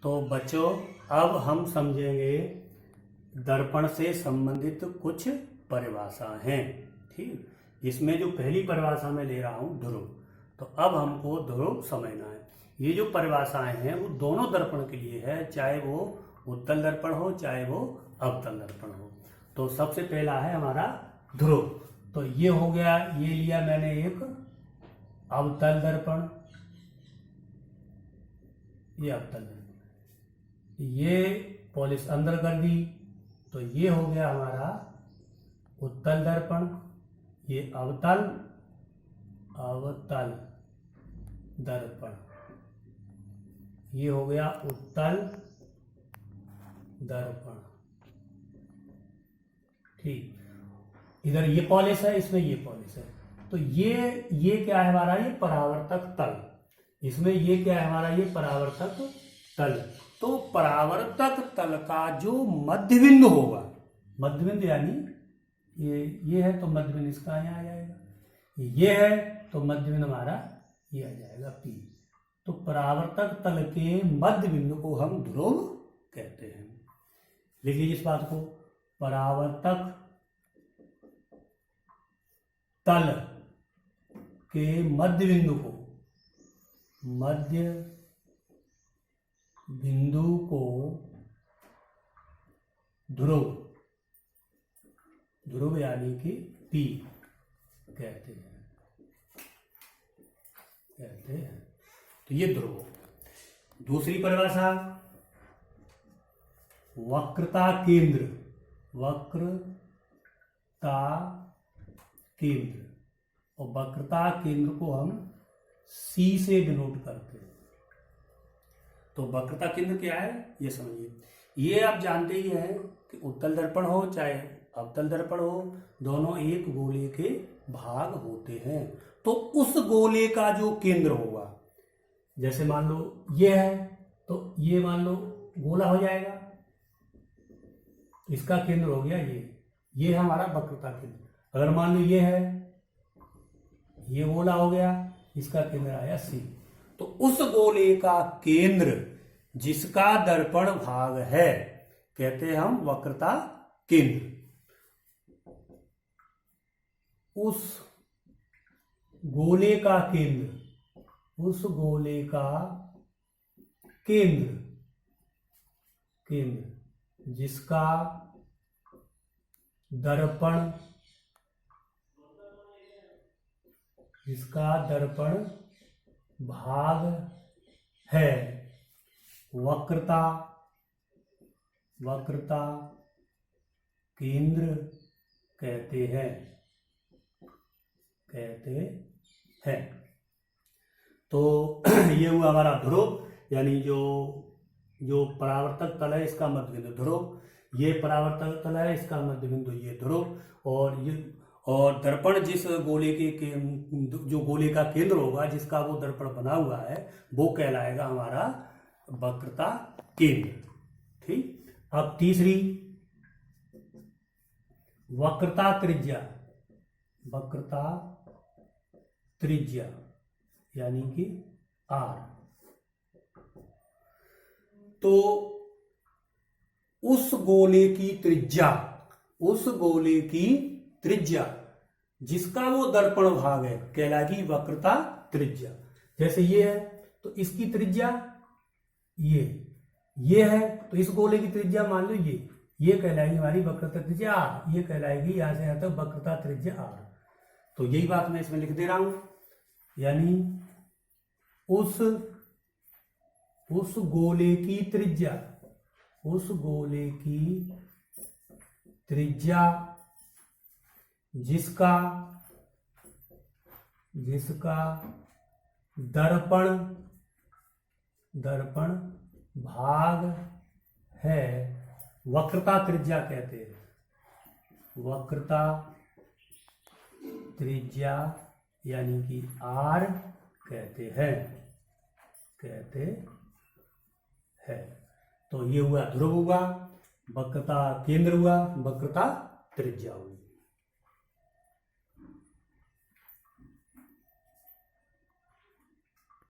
तो बच्चों अब हम समझेंगे दर्पण से संबंधित कुछ परिभाषा हैं। ठीक, इसमें जो पहली परिभाषा मैं ले रहा हूँ ध्रुव, तो अब हमको ध्रुव समझना है। ये जो परिभाषाएं हैं वो दोनों दर्पण के लिए है, चाहे वो उत्तल दर्पण हो चाहे वो अवतल दर्पण हो। तो सबसे पहला है हमारा ध्रुव। तो ये हो गया, ये लिया मैंने एक अवतल दर्पण, ये अवतल दर्पण, ये पॉलिश अंदर कर दी, तो ये हो गया हमारा उत्तल दर्पण। ये अवतल दर्पण, ये हो गया उत्तल दर्पण। ठीक, इधर ये पॉलिश है, इसमें ये पॉलिश है। तो ये क्या है हमारा, ये परावर्तक तल। इसमें ये क्या है हमारा, ये परावर्तक तल। तो परावर्तक तल का जो मध्य बिंदु होगा, मध्य बिंदु यानी ये है तो मध्य बिंदु इसका यहाँ आ जाएगा, ये है तो मध्य बिंदु हमारा ये आ जाएगा P। तो परावर्तक तल के मध्य बिंदु को हम ध्रुव कहते हैं। लिख लीजिए इस बात को, परावर्तक तल के मध्य बिंदु को, मध्य बिंदु को ध्रुव, ध्रुव यानी कि P कहते हैं। तो ये ध्रुव। दूसरी परिभाषा वक्रता केंद्र, वक्रता केंद्र, और वक्रता केंद्र को हम C से डिनोट करते हैं। तो वक्रता केंद्र क्या है ये समझिए। ये आप जानते ही हैं कि उत्तल दर्पण हो चाहे अवतल दर्पण हो, दोनों एक गोले के भाग होते हैं। तो उस गोले का जो केंद्र होगा, जैसे मान लो ये है तो ये मान लो गोला हो जाएगा, इसका केंद्र हो गया ये है हमारा वक्रता केंद्र। अगर मान लो ये है, ये गोला हो गया, इसका केंद्र आया C। तो उस गोले का केंद्र जिसका दर्पण भाग है कहते हैं हम वक्रता केंद्र। उस गोले का केंद्र, उस गोले का केंद्र, जिसका दर्पण, भाग है वक्रता केंद्र कहते हैं। तो ये हुआ हमारा ध्रुव, यानी जो परावर्तक तल है इसका मध्य बिंदु ध्रुव, ये परावर्तक तल है इसका मध्य बिंदु ये ध्रुव, और दर्पण जिस गोले के जो गोले का केंद्र होगा, जिसका वो दर्पण बना हुआ है, वो कहलाएगा हमारा वक्रता केंद्र। ठीक, अब तीसरी वक्रता त्रिज्या, यानी कि R। तो उस गोले की त्रिज्या जिसका वो दर्पण भाग है कहलाएगी वक्रता त्रिज्या। जैसे ये है तो इसकी त्रिज्या ये है, तो इस गोले की त्रिज्या मान लो ये कहलाएगी हमारी वक्रता त्रिज्या R। ये कहलाएगी यहां से यहां तक वक्रता त्रिज्या R। तो यही बात मैं इसमें लिख दे रहा हूं, यानी उस गोले की त्रिज्या जिसका दर्पण भाग है वक्रता त्रिज्या कहते हैं। वक्रता त्रिज्या यानी कि R कहते हैं। तो ये हुआ ध्रुव हुआ, वक्रता केंद्र हुआ, वक्रता त्रिज्या हुआ।